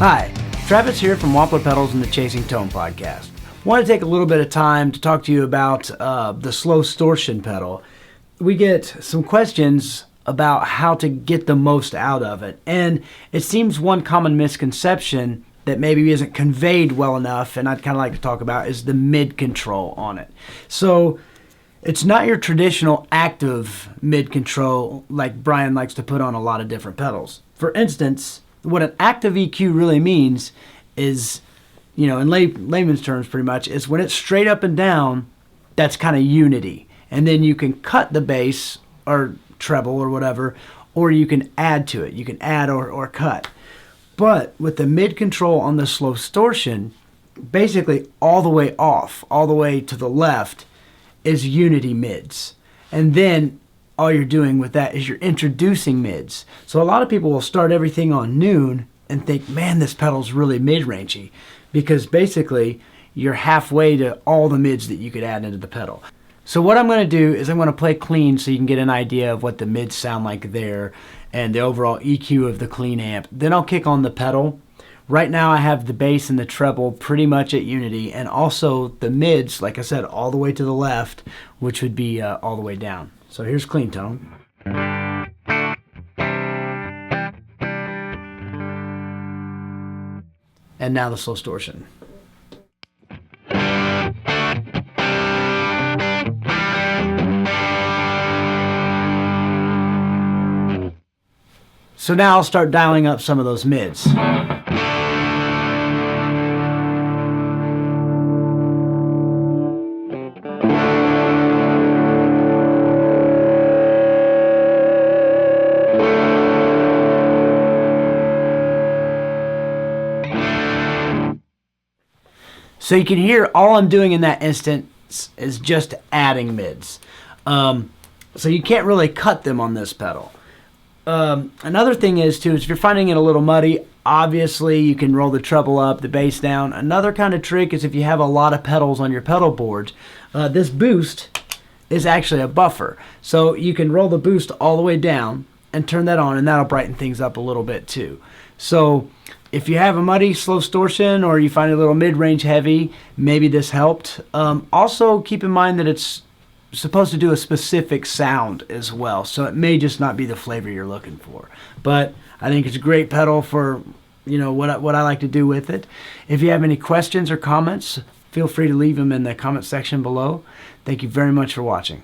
Hi, Travis here from Wampler Pedals and the Chasing Tone podcast. I want to take a little bit of time to talk to you about the SLOstortion pedal. We get some questions about how to get the most out of it, and it seems one common misconception that maybe isn't conveyed well enough, and I'd kind of like to talk about, is the mid control on it. So it's not your traditional active mid control like Brian likes to put on a lot of different pedals. For instance, what an active EQ really means is, in layman's terms pretty much, is when it's straight up and down, that's kind of unity. And then you can cut the bass or treble or whatever, or you can add to it. You can add or cut. But with the mid control on the SLOstortion, basically all the way off, all the way to the left is unity mids. And then all you're doing with that is you're introducing mids. So a lot of people will start everything on noon and think, man, this pedal's really mid-rangey, because basically you're halfway to all the mids that you could add into the pedal. So what I'm going to do is I'm going to play clean so you can get an idea of what the mids sound like there and the overall EQ of the clean amp. Then I'll kick on the pedal. Right now I have the bass and the treble pretty much at unity, and also the mids, like I said, all the way to the left, which would be all the way down. So here's clean tone. And now the SLOstortion. So now I'll start dialing up some of those mids. So you can hear all I'm doing in that instance is just adding mids. So you can't really cut them on this pedal. Another thing is if you're finding it a little muddy, obviously you can roll the treble up, the bass down. Another kind of trick is if you have a lot of pedals on your pedal board, this boost is actually a buffer. So you can roll the boost all the way down and turn that on, and that'll brighten things up a little bit too. So if you have a muddy SLOstortion or you find it a little mid-range heavy, maybe this helped. Also keep in mind that it's supposed to do a specific sound as well, so it may just not be the flavor you're looking for. But I think it's a great pedal for what I like to do with it. If you have any questions or comments, feel free to leave them in the comment section below. Thank you very much for watching.